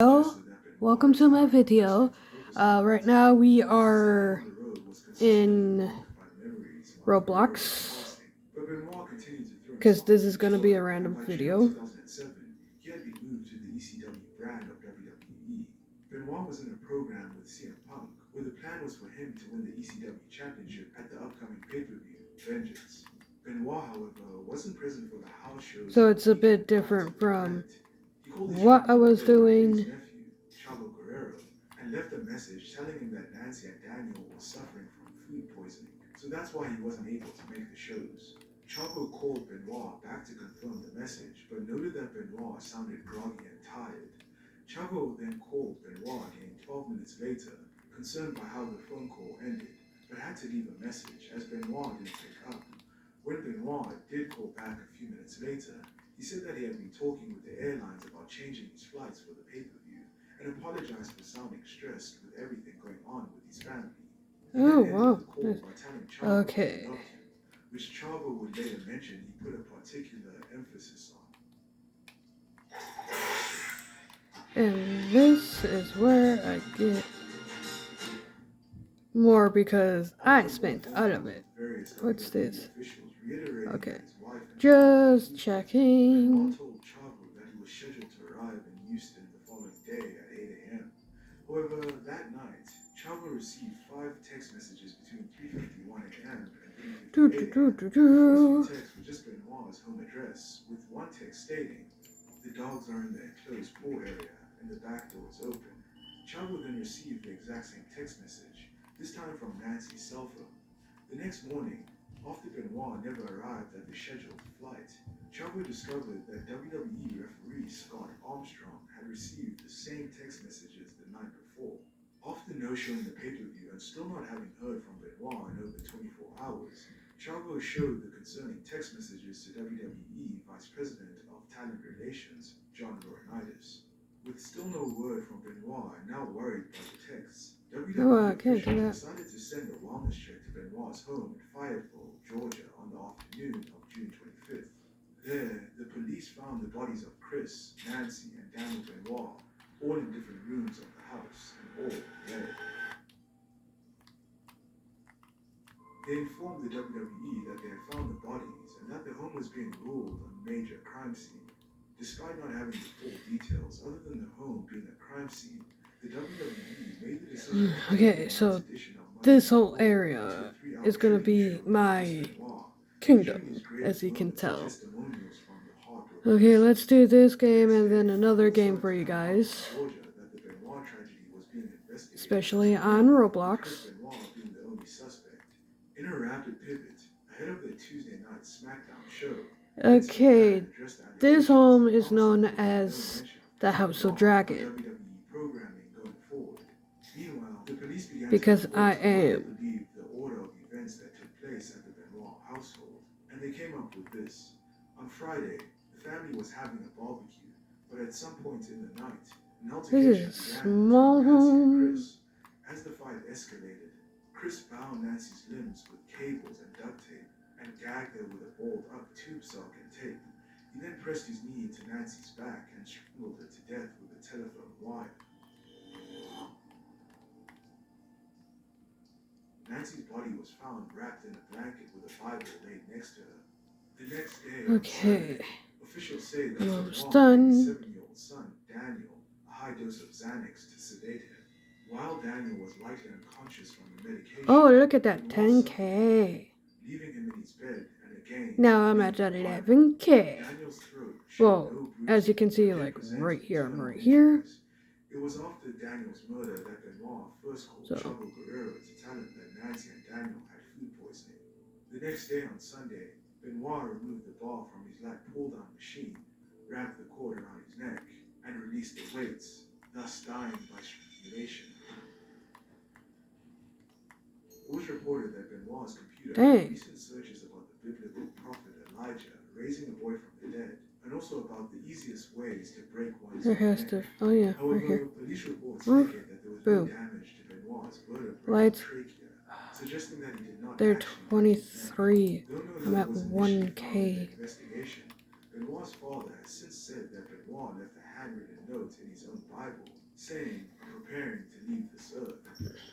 Hello, welcome to my video. Right now we are in Roblox because this is going to be a random video. He had been moved to the ECW brand of WWE. Benoit was in a program with CM Punk, where the plan was for him to win the ECW championship at the upcoming pay-per-view, Vengeance. Benoit, however, wasn't present for the house shows. So it's a bit different from what I was doing. Chavo Guerrero, and left a message telling him that Nancy and Daniel were suffering from food poisoning. So that's why he wasn't able to make the shows. Chavo called Benoit back to confirm the message, but noted that Benoit sounded groggy and tired. Chavo then called Benoit again 12 minutes later, concerned by how the phone call ended, but had to leave a message as Benoit didn't pick up. When Benoit did call back a few minutes later, he said that he had been talking with the airlines about changing his flights for the pay-per-view and apologized for sounding stressed with everything going on with his family. Oh wow. Okay. Which Chavo would later mention he put a particular emphasis on. And this is where I get more because I spent out of it. What's this? Okay. Just checking. Told Chavo that he was scheduled to arrive in Houston the following day at 8 a.m. However, that night, Chavo received 5 text messages between 3:51 a.m. and 3:50 a.m. The first text was just Benoit's home address, with one text stating, "The dogs are in the enclosed pool area and the back door is open." Chavo then received the exact same text message, this time from Nancy's cell phone. The next morning, after Benoit never arrived at the scheduled flight, Chavo discovered that WWE referee Scott Armstrong had received the same text messages the night before. After no-showing the pay-per-view and still not having heard from Benoit in over 24 hours, Chavo showed the concerning text messages to WWE Vice President of Talent Relations, John Laurinaitis. With still no word from Benoit and now worried by the texts, WWE officials decided to send a wellness check to Benoit's home in Fayetteville, Georgia on the afternoon of June 25th. There, the police found the bodies of Chris, Nancy, and Daniel Benoit, all in different rooms of the house and all dead. They informed the WWE that they had found the bodies and that the home was being ruled a major crime scene. Despite not having the full details, other than the home being a crime scene, the WWE made the decision. Okay, so this whole area is gonna be my kingdom, as you can tell. Okay, let's do this game and then another game for you guys. Especially on Roblox. In a rapid pivot, ahead of the Tuesday night SmackDown show. Okay, this home is known as the House of Dragon. Because I am. The order of events that took place at the Benoit household, and they came up with this. On Friday, the family was having a barbecue, but at some point in the night, an altercation began between small Nancy and home. Chris. As the fight escalated, Chris bound Nancy's limbs with cables and duct tape and gagged her with a balled-up tube sock and tape. He then pressed his knee into Nancy's back and strangled her to death with a telephone wire. Nancy's body was found wrapped in a blanket with a Bible laid next to her. The next day, Okay. officials say that Almost done. 7-year-old son, Daniel, a high dose of Xanax to sedate him. While Daniel was likely unconscious from the medication. Oh, look at that, 10K. Leaving him in his bed and again. Now I'm at 11K. Well, as you can see, like right here and right here. It was after Daniel's murder that Benoit first called Chavo Guerrero to tell him that Nancy and Daniel had food poisoning. The next day on Sunday, Benoit removed the bar from his lat pull-down machine, wrapped the cord around his neck, and released the weights, thus dying by strangulation. It was reported that Benoit's computer had recent searches about the biblical prophet Elijah raising a boy from the dead, and also about the easiest ways to break one's neck. Oh yeah, right here. Police reports indicate that there was no damage to Benoit's vertebrae Lights. trachea, suggesting that he did not. They're 23. I'm at 1K. Benoit's father has since said that Benoit left a handwritten note in his own Bible, saying, preparing to leave this earth.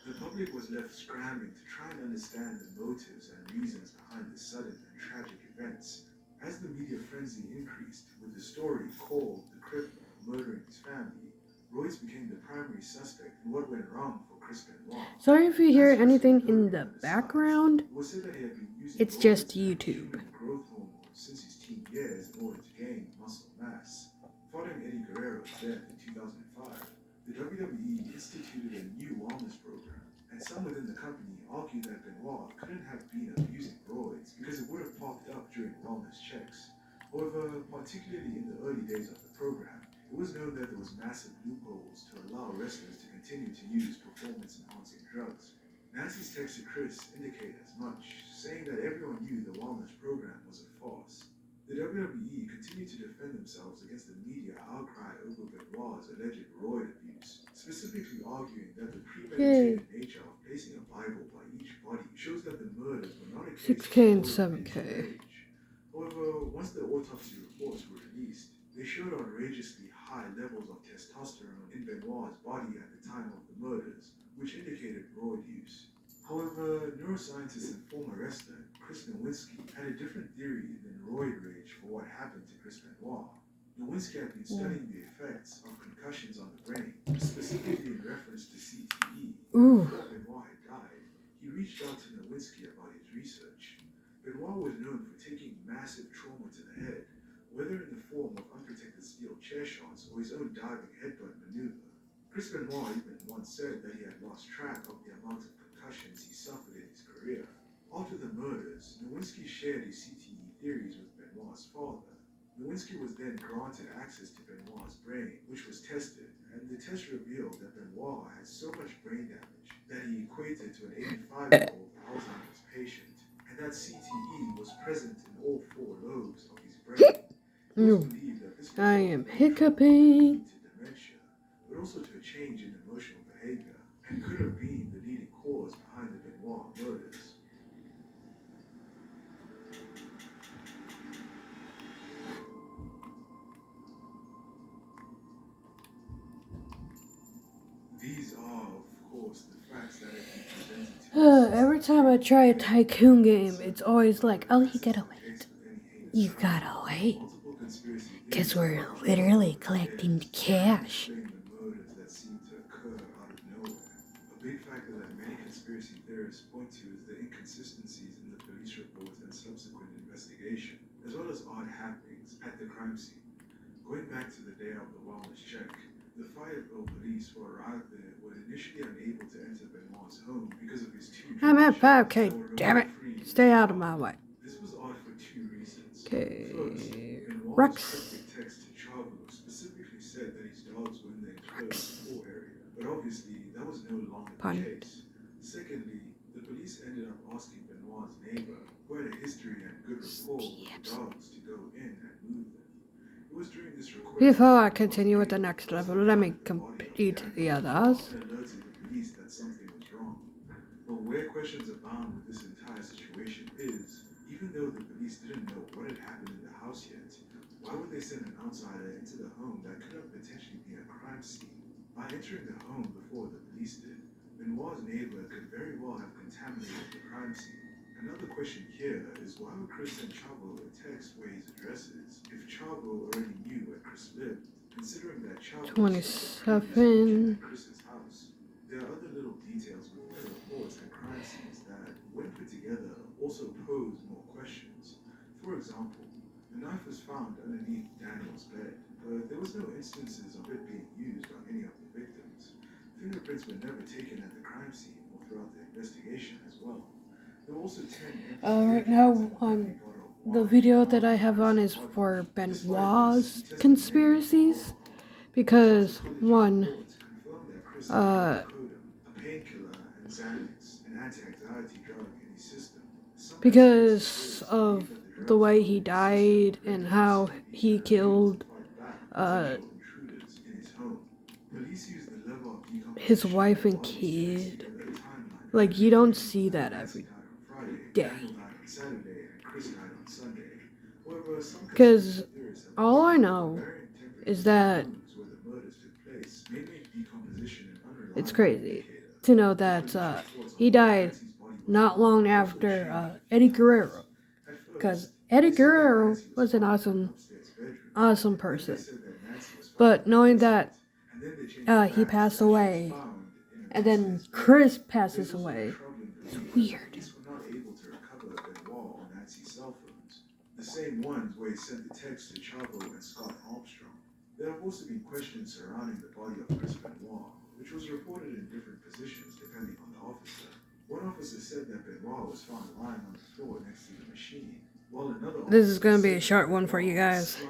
The public was left scrambling to try and understand the motives and reasons behind the sudden and tragic events. As the media frenzy increased, with the story called The Crippler murdering his family, Royce became the primary suspect in what went wrong for Chris Benoit. Sorry if you hear anything in the background. It was said that he had been using It's just roids and YouTube. human growth hormone since his teen years in order to gain muscle mass. Following Eddie Guerrero's death in 2005, the WWE instituted a new wellness program, and some within the company argued that Benoit couldn't have been abusing roids because it would have popped up during wellness checks. However, particularly in the early days of the program, it was known that there was massive loopholes to allow wrestlers to continue to use performance-enhancing drugs. Nancy's text to Chris indicated as much, saying that everyone knew the wellness program was a farce. The WWE continued to defend themselves against the media outcry over Benoit's alleged roid abuse, specifically arguing that the premeditated nature of placing a Bible by each body shows that the murders were not a case 6K and of 7K. rage. However, once the autopsy reports were released, they showed outrageously high levels of testosterone in Benoit's body at the time of the murders, which indicated roid use. However, neuroscientist and former wrestler Chris Nowinski had a different theory than roid rage for what happened to Chris Benoit. Nowinski had been studying the effects of concussions on the brain, specifically in reference to CTE. Before Benoit had died, he reached out to Nowinski about his research. Benoit was known for taking massive trauma to the head, whether in the form of unprotected steel chair shots or his own diving headbutt maneuver. Chris Benoit even once said that he had lost track of the amount of concussions he suffered in his career. After the murders, Nowinski shared his CTE theories with Benoit's father. Nowinski was then granted access to Benoit's brain, which was tested, and the test revealed that Benoit had so much brain damage that he equated to an 85-year-old Alzheimer's patient, and that CTE was present in all 4 lobes of his brain. I am hiccuping. To dementia, but also to a change in emotional behavior, and could have been the leading cause behind the Benoit murders. These are, of course, the facts that have been presented to us. Every time I try a tycoon game, it's always like, oh, you gotta wait. You gotta wait. Because we're literally collecting cash. A big factor that many conspiracy theorists point to is the inconsistencies in the police reports and subsequent investigation, as well as odd happenings at the crime scene. Going back to the day of the wellness check, the Fayetteville police who arrived there were initially unable to enter Benoit's home because of his 2 I'm at 5K, damn it. Stay out of my way. This was odd for 2 reasons. Okay. First, Benoit's Rex. cryptic text to Chavo specifically said that his dogs were in the enclosed pool area, but obviously that was no longer Pun. the case. Secondly, the police ended up asking Benoit's neighbor, who had a history and good rapport with the dogs, to go in and move them. It was during this request Before I continue with the next level, let me complete the others. often alerted the police that something was wrong. But where questions abound with this entire situation is, even though the police didn't know what had happened in the house yet, why would they send an outsider into the home that could have potentially been a crime scene? By entering the home before the police did, Benoit's neighbor could very well have contaminated the crime scene. Another question here is why would Chris send Chavo a text where his address is if Chavo already knew where Chris lived, considering that Chavo 27. at Chris's house? There are other little details within the reports and crime scenes that, when put together, also pose more questions. For example, the knife was found underneath Daniel's bed, but there was no instances of it being used on any of the victims. Fingerprints were never taken at the crime scene or throughout the investigation as well. There were also 10 Right now, the video that I have on is for Benoit's conspiracies. Because, one, a painkiller and Xanax, an anti-anxiety drug in his system. because of the way he died and how he killed his wife and kid. Like, you don't see that every day. Because all I know is that It's crazy to know that he died not long after Eddie Guerrero, because Eddie Guerrero was an awesome person. But knowing that he passed away, and then Chris passes away, it's weird. The same ones where he sent the text to Chavo and Scott Armstrong. There have also been questions surrounding the body of Chris Benoit, which was reported in different positions depending on the officer. One officer said that Benoit was found lying on the floor next to the machine, while another This is gonna be a short one for you guys.